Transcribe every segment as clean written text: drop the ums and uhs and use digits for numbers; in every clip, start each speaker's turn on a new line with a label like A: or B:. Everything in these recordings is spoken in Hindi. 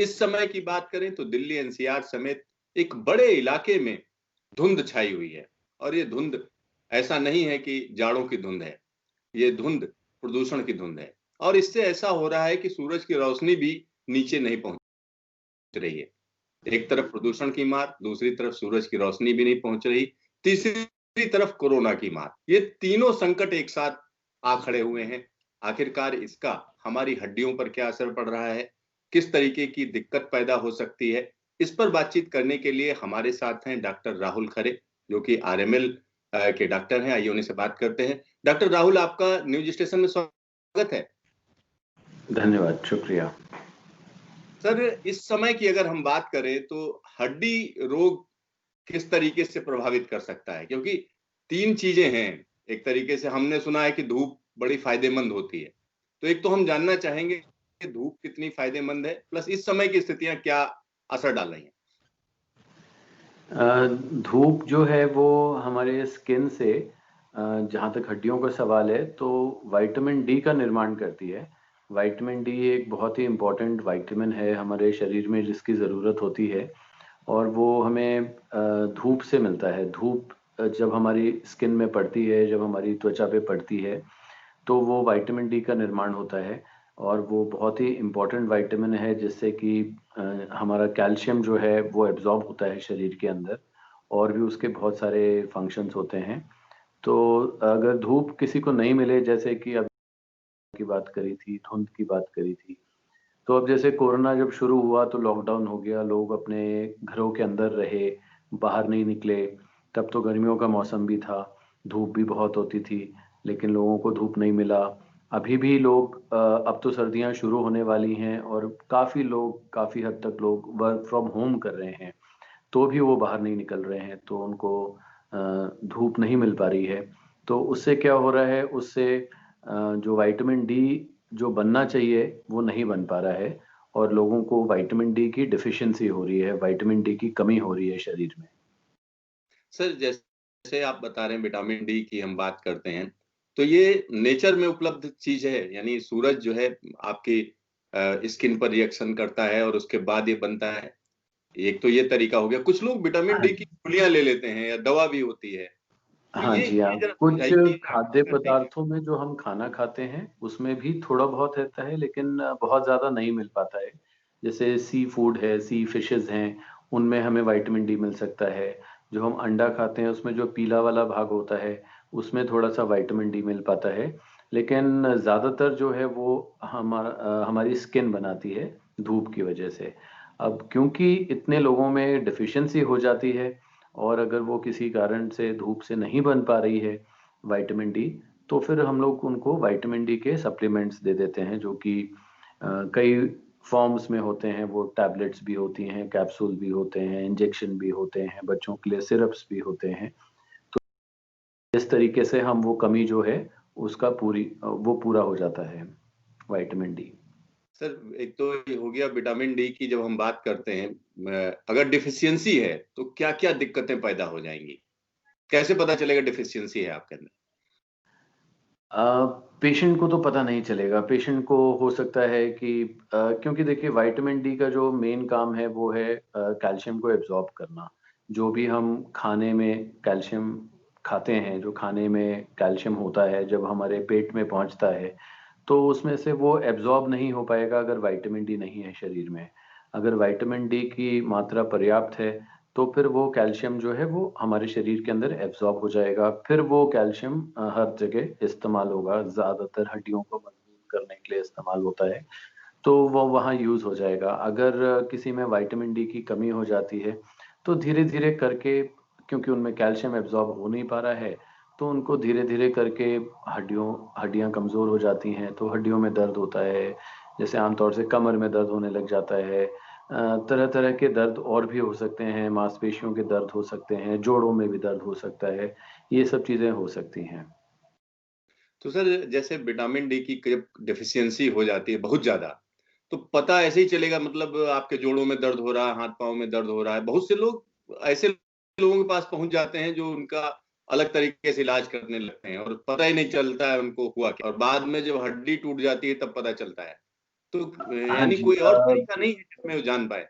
A: इस समय की बात करें तो दिल्ली एनसीआर समेत एक बड़े इलाके में धुंध छाई हुई है और ये धुंध ऐसा नहीं है कि जाड़ों की धुंध है, ये धुंध प्रदूषण की धुंध है और इससे ऐसा हो रहा है कि सूरज की रोशनी भी नीचे नहीं पहुंच रही है। एक तरफ प्रदूषण की मार, दूसरी तरफ सूरज की रोशनी भी नहीं पहुंच रही, तीसरी तरफ कोरोना की मार। ये तीनों संकट एक साथ आ खड़े हुए हैं। आखिरकार इसका हमारी हड्डियों पर क्या असर पड़ रहा है? किस तरीके की दिक्कत पैदा हो सकती है? इस पर बातचीत करने के लिए हमारे साथ हैं डॉक्टर राहुल खरे, जो कि आरएमएल के डॉक्टर हैं। आइए उन्हीं से बात करते हैं। डॉक्टर राहुल, आपका न्यूज स्टेशन में स्वागत है।
B: धन्यवाद, शुक्रिया।
A: सर, इस समय की अगर हम बात करें तो हड्डी रोग किस तरीके से प्रभावित कर सकता है? क्योंकि 3 चीजें हैं। एक तरीके से हमने सुना है कि धूप बड़ी फायदेमंद होती है। तो एक तो हम जानना चाहेंगे कि धूप कितनी फायदेमंद है, प्लस इस समय की स्थितियां क्या असर डाल रही हैं?
B: धूप जो है वो हमारे स्किन से जहाँ तक हड्डियों का सवाल है तो विटामिन डी का निर्माण करती है। विटामिन डी एक बहुत ही इम्पोर्टेंट विटामिन है हमारे शरीर में जिसकी ज़रूरत होती है और वो हमें धूप से मिलता है। धूप जब हमारी स्किन में पड़ती है, जब हमारी त्वचा पे पड़ती है तो वो विटामिन डी का निर्माण होता है और वो बहुत ही इम्पोर्टेंट विटामिन है जिससे कि हमारा कैल्शियम जो है वो एब्जॉर्ब होता है शरीर के अंदर और भी उसके बहुत सारे फंक्शंस होते हैं। तो अगर धूप किसी को नहीं मिले, जैसे कि अब की बात करी थी, धुंध की बात करी थी, तो अब जैसे कोरोना जब शुरू हुआ तो लॉकडाउन हो गया, लोग अपने घरों के अंदर रहे, बाहर नहीं निकले। तब तो गर्मियों का मौसम भी था, धूप भी बहुत होती थी, लेकिन लोगों को धूप नहीं मिला। अभी भी लोग अब तो सर्दियां शुरू होने वाली हैं और काफ़ी लोग, काफ़ी हद तक लोग वर्क फ्रॉम होम कर रहे हैं, तो भी वो बाहर नहीं निकल रहे हैं, तो उनको धूप नहीं मिल पा रही है। तो उससे क्या हो रहा है, उससे जो विटामिन डी जो बनना चाहिए वो नहीं बन पा रहा है और लोगों को विटामिन डी की डिफिशियंसी हो रही है, विटामिन डी की कमी हो रही है शरीर में।
A: सर, जैसे आप बता रहे हैं विटामिन डी की हम बात करते हैं, तो ये नेचर में उपलब्ध चीज है? यानी सूरज जो है आपकी स्किन पर रिएक्शन करता है और उसके बाद ये बनता है? एक तो ये तरीका हो गया। कुछ लोग विटामिन
B: हाँ
A: डी की
B: जी।
A: गोलियां ले लेते हैं या दवा भी होती है, तो
B: हाँ जी, हाँ।
A: ये जरा
B: कुछ
A: समझाइए
B: खाद्य
A: कर दीजिए।
B: पदार्थों में जो हम खाना खाते हैं, उसमें भी थोड़ा बहुत रहता है, लेकिन बहुत ज़्यादा नहीं मिल पाता है। जैसे सी फूड है, सी फिशेज़ हैं, उनमें हमें विटामिन डी मिल सकता है। जो हम अंडा खाते हैं, उसमें जो पीला वाला भाग होता है, उसमें थोड़ा-सा विटामिन डी मिल पाता है। लेकिन ज़्यादातर जो है वो हमारी स्किन बनाती है, धूप की वजह से। अब क्योंकि इतने लोगों में डेफ़िशिएंसी हो जाती है और अगर वो किसी कारण से धूप से नहीं बन पा रही है विटामिन डी, तो फिर हम लोग उनको विटामिन डी के सप्लीमेंट्स दे देते हैं, जो कि कई फॉर्म्स में होते हैं। वो टैबलेट्स भी होती हैं, कैप्सूल भी होते हैं, इंजेक्शन भी होते हैं, बच्चों के लिए सिरप्स भी होते हैं। इस तरीके से हम वो कमी जो है उसका वो पूरा हो जाता है विटामिन डी।
A: सर, एक तो ये हो गया विटामिन डी की। जब हम बात करते हैं, अगर डिफिशियंसी है तो क्या-क्या दिक्कतें पैदा हो जाएंगी? कैसे पता चलेगा डिफिशियंसी है आपके अंदर?
B: पेशेंट को तो पता नहीं चलेगा। पेशेंट को हो सकता है कि क्योंकि देखिए विटामिन डी का जो मेन काम है वो है कैल्शियम को एब्ज़ॉर्ब करना। जो भी हम खाने में कैल्शियम खाते हैं, जो खाने में कैल्शियम होता है, जब हमारे पेट में पहुँचता है, तो उसमें से वो एब्ज़ॉर्ब नहीं हो पाएगा अगर विटामिन डी नहीं है शरीर में। अगर विटामिन डी की मात्रा पर्याप्त है, तो फिर वो कैल्शियम जो है वो हमारे शरीर के अंदर एब्ज़ॉर्ब हो जाएगा। फिर वो कैल्शियम हर जगह इस्तेमाल होगा, ज़्यादातर हड्डियों को मजबूत करने के लिए इस्तेमाल होता है, तो वो वहाँ यूज़ हो जाएगा। अगर किसी में विटामिन डी की कमी हो जाती है, तो धीरे-धीरे करके, क्योंकि उनमें कैल्शियम एब्ज़ॉर्ब हो नहीं पा रहा है, तो उनको धीरे-धीरे करके हड्डियाँ कमज़ोर हो जाती हैं, तो हड्डियों में दर्द होता है। जैसे आम तौर से कमर में दर्द होने लग जाता है। तरह-तरह के दर्द और भी हो सकते हैं, मांसपेशियों के दर्द हो सकते हैं, जोड़ों में भी दर्द हो सकता है। ये सब चीज़ें हो सकती हैं।
A: तो सर, जैसे विटामिन डी की जब डेफिशिएंसी हो जाती है बहुत ज़्यादा, तो पता ऐसे ही चलेगा? मतलब आपके जोड़ों में दर्द हो रहा है, हाथ-पाँव में दर्द हो रहा है। बहुत से लोग ऐसे लोगों के पास पहुँच जाते हैं जो उनका अलग तरीके से इलाज करने लगते हैं और पता ही नहीं चलता है उनको हुआ क्या, और बाद में जब हड्डी टूट जाती है तब पता चलता है। तो
B: हाँ
A: यानी
B: जी।
A: कोई और तरीका नहीं है जिसमें वो जान पाए?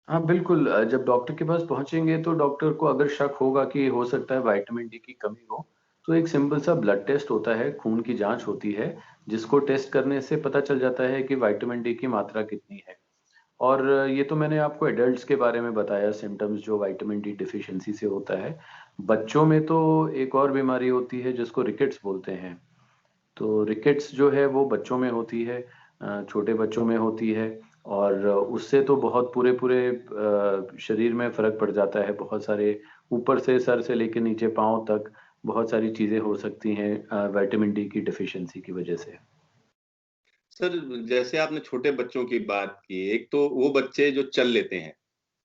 B: हाँ, बिल्कुल। जब डॉक्टर के पास पहुँचेंगे तो डॉक्टर को अगर शक होगा कि हो सकता है विटामिन डी की कमी हो, तो एक सिंपल सा ब्लड टेस्ट होता है, खून की जाँच होती है, जिसको टेस्ट करने से पता चल जाता है कि विटामिन डी की मात्रा कितनी है। और ये तो मैंने आपको एडल्ट्स के बारे में बताया सिम्पटम्स जो विटामिन डी डेफिशिएंसी से होता है। बच्चों में तो एक और बीमारी होती है जिसको रिकेट्स बोलते हैं। तो रिकेट्स जो है वो बच्चों में होती है, छोटे बच्चों में होती है और उससे तो बहुत पूरे-पूरे शरीर में फ़र्क पड़ जाता है। बहुत सारे ऊपर से सर से लेके नीचे पाँव तक बहुत सारी चीज़ें हो सकती हैं विटामिन डी की डेफिशिएंसी की वज़ह से।
A: सर, जैसे आपने छोटे बच्चों की बात की, एक तो वो बच्चे जो चल लेते हैं,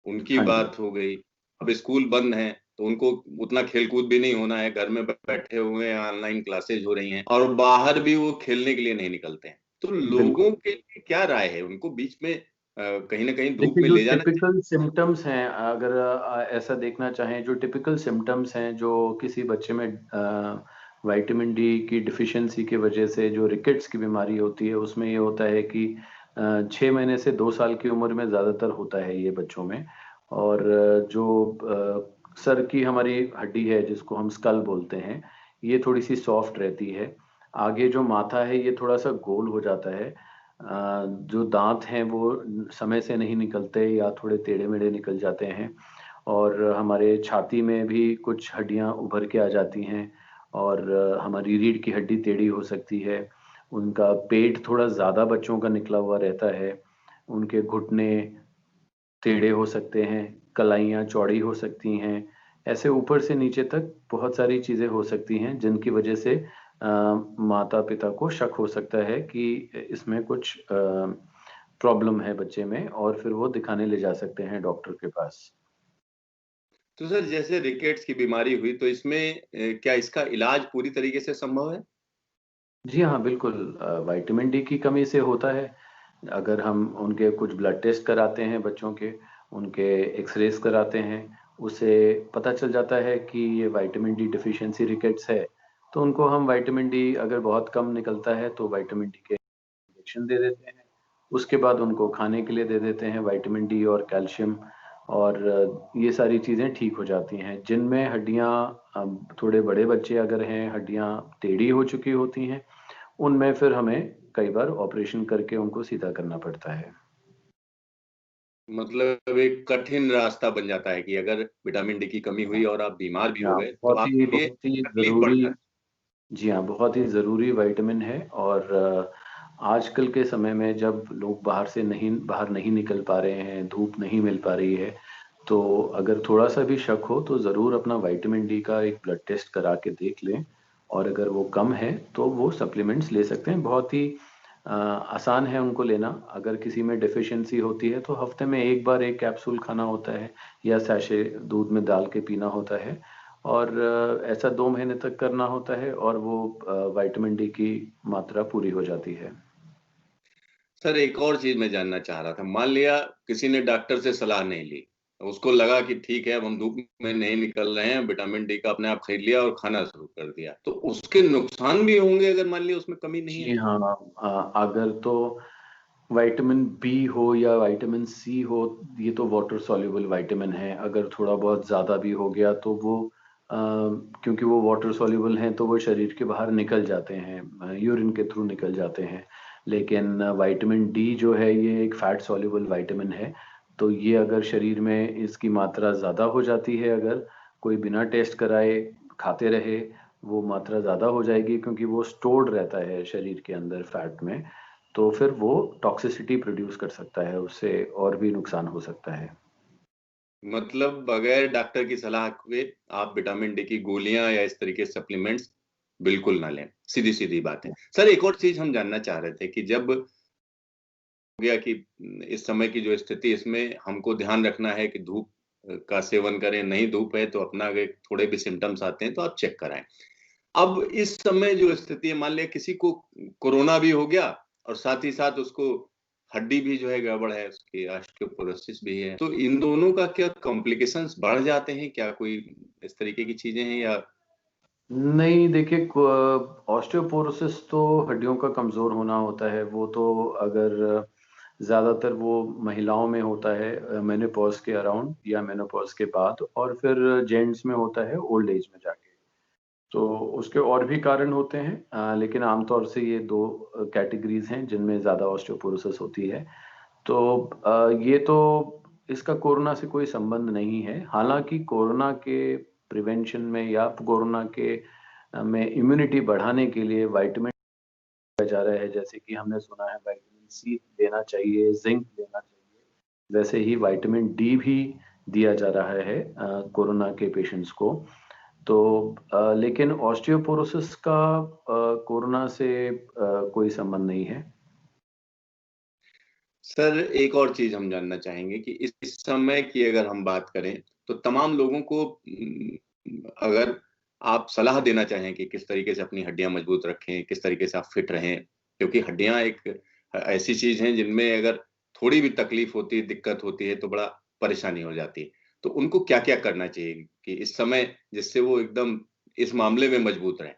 A: उनकी
B: हाँ जी।
A: बात हो गई। अब स्कूल बंद हैं, तो उनको उतना खेल-कूद भी नहीं होना है, घर में बैठे हुए हैं, ऑनलाइन क्लासेज हो रही हैं और बाहर भी वो खेलने के लिए नहीं निकलते हैं। तो
B: बिल्कुल।
A: लोगों के लिए क्या राय है? उनको बीच में कहीं न कहीं धूप
B: देखिए,
A: में
B: जो
A: ले जाना चाहिए?
B: टिपिकल सिम्पटम्स हैं, अगर ऐसा देखना चाहें, जो टिपिकल सिम्पटम्स हैं, जो किसी बच्चे में विटामिन डी की डेफिशिएंसी की वजह से जो रिकेट्स की बीमारी होती है, उसमें ये होता है कि 6 महीने से 2 साल की उम्र में ज़्यादातर होता है ये बच्चों में। और जो सर की हमारी हड्डी है, जिसको हम स्कल बोलते हैं, ये थोड़ी-सी सॉफ्ट रहती है। आगे जो माथा है, ये थोड़ा-सा गोल हो जाता है। जो दाँत हैं वो समय से नहीं निकलते या थोड़े टेढ़े-मेढ़े निकल जाते हैं और हमारे छाती में भी कुछ हड्डियाँ उभर के आ जाती हैं और हमारी रीढ़ की हड्डी टेढ़ी हो सकती है। उनका पेट थोड़ा ज़्यादा बच्चों का निकला हुआ रहता है। उनके घुटने टेढ़े हो सकते हैं, कलाइयाँ चौड़ी हो सकती हैं। ऐसे ऊपर से नीचे तक बहुत सारी चीज़ें हो सकती हैं जिनकी वजह से माता-पिता को शक हो सकता है कि इसमें कुछ प्रॉब्लम है बच्चे में और फिर वो दिखाने ले जा सकते हैं डॉक्टर के पास।
A: तो सर, जैसे रिकेट्स की बीमारी हुई, तो इसमें क्या इसका इलाज पूरी तरीके से संभव है?
B: जी हाँ, बिल्कुल। विटामिन डी की कमी से होता है। अगर हम उनके कुछ ब्लड टेस्ट कराते हैं बच्चों के, उनके एक्स-रेज़ कराते हैं, उससे पता चल जाता है कि ये विटामिन डी डेफिशिएंसी रिकेट्स है। तो उनको हम विटामिन डी अगर बहुत कम निकलता है तो विटामिन डी के इंजेक्शन दे देते हैं। उसके बाद उनको खाने के लिए दे देते हैं विटामिन डी और कैल्शियम और ये सारी चीज़ें ठीक हो जाती हैं। जिनमें हड्डियाँ थोड़े बड़े बच्चे अगर हैं, हड्डियाँ टेढ़ी हो चुकी होती हैं, उनमें फिर हमें कई बार ऑपरेशन करके उनको सीधा करना पड़ता है।
A: मतलब एक कठिन रास्ता बन जाता है कि अगर विटामिन डी की कमी हुई और आप बीमार भी हो
B: हाँ,
A: गए, तो आपके लिए
B: बहुत ही
A: तकलीफ बढ़
B: ज़रूरी।
A: जाती
B: जी हाँ, बहुत ही ज़रूरी विटामिन है और आजकल के समय में जब लोग बाहर नहीं निकल पा रहे हैं, धूप नहीं मिल पा रही है, तो अगर थोड़ा-सा भी शक हो तो ज़रूर अपना विटामिन डी का एक ब्लड टेस्ट करा के देख लें और अगर वो कम है, तो वो सप्लीमेंट्स ले सकते हैं। बहुत ही आसान है उनको लेना। अगर किसी में डेफ़िशिएंसी होती है, तो हफ़्ते में 1 बार 1 कैप्सूल खाना होता है या सैशे दूध में डाल के पीना होता है और ऐसा 2 महीने तक करना होता है और वो विटामिन डी की मात्रा पूरी हो जाती है।
A: सर, एक और चीज़ मैं जानना चाह रहा था। मान लिया किसी ने डॉक्टर से सलाह नहीं ली, उसको लगा कि ठीक है, अब हम धूप में नहीं निकल रहे हैं, विटामिन डी का अपने आप खरीद लिया और खाना शुरू कर दिया। तो उसके नुकसान भी होंगे अगर मान लिया उसमें कमी नहीं है
B: जी
A: तो?
B: हाँ, अगर तो विटामिन बी हो या विटामिन सी हो, ये तो वाटर सॉल्युबल विटामिन है। अगर थोड़ा बहुत ज़्यादा भी हो गया तो वो क्योंकि वो वाटर सॉल्युबल हैं तो वो शरीर के बाहर निकल जाते हैं, यूरिन के थ्रू निकल जाते हैं। लेकिन विटामिन डी जो है ये एक फैट सॉल्युबल विटामिन है, तो ये अगर शरीर में इसकी मात्रा ज़्यादा हो जाती है, अगर कोई बिना टेस्ट कराए खाते रहे, वो मात्रा ज़्यादा हो जाएगी क्योंकि वो स्टोर्ड रहता है शरीर के अंदर फैट में। तो फिर वो टॉक्सिसिटी प्रोड्यूस कर सकता है, उससे और भी नुकसान हो सकता है।
A: मतलब बगैर डॉक्टर की सलाह के आप विटामिन डी की गोलियाँ या इस तरीके के सप्लीमेंट्स बिल्कुल ना लें, सीधी-सीधी बात है। सर, एक और चीज़ हम जानना चाह रहे थे कि जब हो गया कि इस समय की जो स्थिति इसमें हमको ध्यान रखना है कि धूप का सेवन करें, नहीं धूप है तो अपना अगर थोड़े भी सिम्पटम्स आते हैं तो आप चेक कराएँ। अब इस समय जो स्थिति है, मान लिया किसी को कोरोना भी हो गया और साथ ही साथ उसको हड्डी भी जो है गड़बड़ है, उसकी ऑस्टियोपोरोसिस भी है। तो इन दोनों का क्या कॉम्प्लिकेशंस बढ़ जाते हैं? क्या कोई इस तरीके की चीज़ें हैं या
B: नहीं, देखिए ऑस्टियोपोरोसिस तो हड्डियों का कमज़ोर होना होता है। वो तो अगर ज़्यादातर वो महिलाओं में होता है मेनोपॉज़ के अराउंड या मेनोपॉज़ के बाद, और फिर जेंट्स में होता है ओल्ड एज में जाके। तो उसके और भी कारण होते हैं, लेकिन आमतौर से ये 2 कैटेगरीज़ हैं जिनमें ज़्यादा ऑस्टियोपोरोसिस होती है। तो ये तो इसका कोरोना से कोई संबंध नहीं है। हालाँकि कोरोना के प्रिवेंशन में या कोरोना के में इम्यूनिटी बढ़ाने के लिए विटामिन दिया जा रहा है, जैसे कि हमने सुना है विटामिन सी लेना चाहिए, ज़िंक लेना चाहिए। वैसे ही विटामिन डी भी दिया जा रहा है कोरोना के पेशेंट्स को। तो लेकिन ऑस्टियोपोरोसिस का कोरोना से कोई संबंध नहीं है।
A: सर, एक और चीज़ हम जानना चाहेंगे कि इस समय की अगर हम बात करें, तो तमाम लोगों को अगर आप सलाह देना चाहें कि किस तरीके से अपनी हड्डियाँ मजबूत रखें, किस तरीके से आप फिट रहें, क्योंकि हड्डियाँ एक ऐसी चीज़ हैं जिनमें अगर थोड़ी भी तकलीफ होती है, दिक्कत होती है, तो बड़ा परेशानी हो जाती है। तो उनको क्या-क्या करना चाहिए कि इस समय जिससे वो एकदम इस मामले में मजबूत रहें?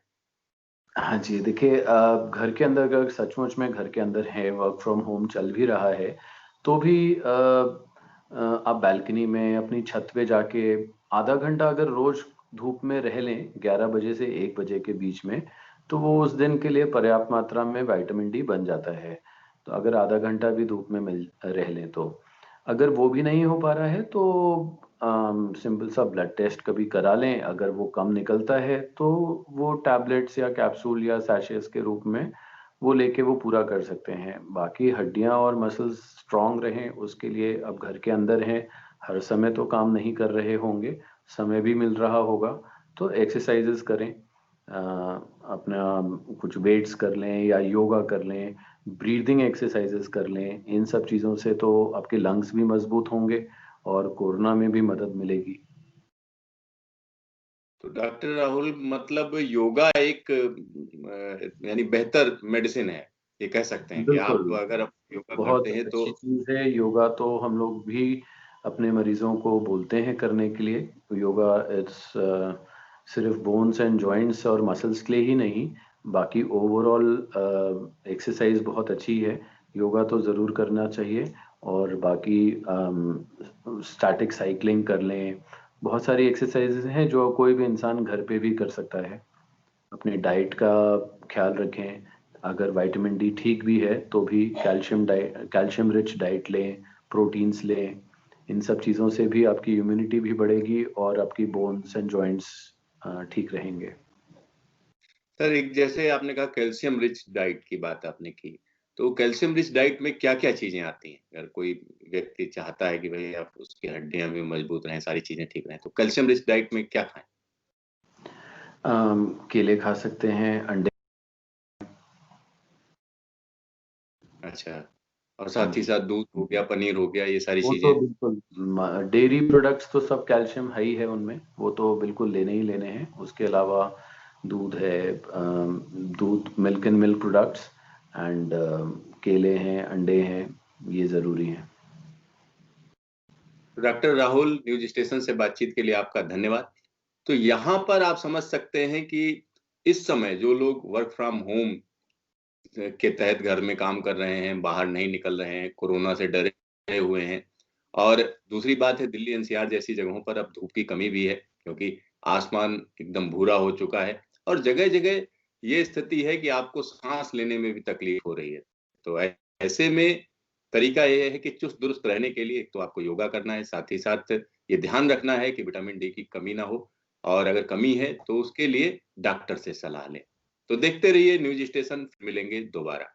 B: हाँ जी, देखिए घर के अंदर अगर सचमुच में घर के अंदर है, वर्क फ्रॉम होम चल भी रहा है, तो भी आप बालकनी में अपनी छत पे जाके आधा घंटा अगर रोज़ धूप में रह लें 11 बजे से 1 बजे के बीच में, तो वो उस दिन के लिए पर्याप्त मात्रा में विटामिन डी बन जाता है। तो अगर आधा घंटा भी धूप में मिल रह लें तो। अगर वो भी नहीं हो पा रहा है तो सिंपल सा ब्लड टेस्ट कभी करा लें, अगर वो कम निकलता है तो वो टैबलेट्स या कैप्सूल या सैशेज़ के रूप में वो लेके वो पूरा कर सकते हैं। बाकी हड्डियाँ और मसल्स स्ट्रॉन्ग रहें उसके लिए अब घर के अंदर हैं, हर समय तो काम नहीं कर रहे होंगे, समय भी मिल रहा होगा, तो एक्सरसाइज़ेज़ करें। अपना कुछ वेट्स कर लें या योगा कर लें, ब्रीथिंग एक्सरसाइज़ेज़ कर लें, इन सब चीज़ों से तो आपके लंग्स भी मज़बूत होंगे और कोरोना में भी मदद मिलेगी।
A: तो डॉक्टर राहुल, मतलब योगा एक यानी बेहतर मेडिसिन है, ये कह सकते हैं कि
B: बिल्कुल,
A: अगर आप योगा
B: बहुत
A: करते हैं तो
B: अच्छी चीज़ है योगा, तो हम लोग भी अपने मरीज़ों को बोलते हैं करने के लिए। योगा सिर्फ़ बोन्स एंड जॉइंट्स और मसल्स के लिए ही नहीं, बाकी ओवरऑल एक्सरसाइज़ बहुत अच्छी है। योगा तो ज़रूर करना चाहिए और बाकी स्टैटिक साइक्लिंग कर लें। बहुत सारी एक्सरसाइज़ेज़ हैं जो कोई भी इंसान घर पे भी कर सकता है। अपनी डाइट का ख़्याल रखें, अगर विटामिन डी ठीक भी है, तो भी कैल्शियम रिच डाइट लें, प्रोटीन्स लें। इन सब चीज़ों से भी आपकी इम्यूनिटी भी बढ़ेगी और आपकी बोन्स एंड जॉइंट्स ठीक रहेंगे।
A: सर, एक जैसे आपने कहा कैल्शियम रिच डाइट की बात आपने की, तो कैल्शियम रिच डाइट में क्या-क्या चीज़ें आती हैं? अगर कोई व्यक्ति चाहता है कि भई आप उसकी हड्डियाँ भी मजबूत रहें, सारी चीज़ें ठीक रहें, तो कैल्शियम रिच डाइट में क्या खाएँ?
B: केले खा सकते हैं, अंडे।
A: अच्छा, और
B: हाँ
A: साथ ही
B: जी।
A: साथ दूध हो गया, पनीर हो गया, ये सारी
B: वो तो
A: चीज़ें?
B: बिल्कुल डेयरी प्रोडक्ट्स तो सब कैल्शियम है ही है उनमें, वो तो बिल्कुल लेने ही लेने हैं। उसके अलावा दूध है, दूध milk and milk products and केले हैं, अंडे हैं, ये ज़रूरी हैं।
A: तो डॉक्टर राहुल, न्यूज़ स्टेशन से बातचीत के लिए आपका धन्यवाद। तो यहाँ पर आप समझ सकते हैं कि इस समय जो लोग वर्क फ्रॉम होम के तहत घर में काम कर रहे हैं, बाहर नहीं निकल रहे हैं, कोरोना से डरे हुए हैं, और दूसरी बात है दिल्ली एनसीआर जैसी जगहों पर अब धूप की कमी भी है, क्योंकि आसमान एकदम भूरा हो चुका है और जगह-जगह ये स्थिति है कि आपको साँस लेने में भी तकलीफ हो रही है। तो ऐसे में तरीका ये है कि चुस्त-दुरुस्त रहने के लिए एक तो आपको योगा करना है, साथ ही साथ ये ध्यान रखना है कि विटामिन डी की कमी ना हो, और अगर कमी है तो उसके लिए डॉक्टर से सलाह लें। तो देखते रहिए न्यूज़ स्टेशन, मिलेंगे दोबारा।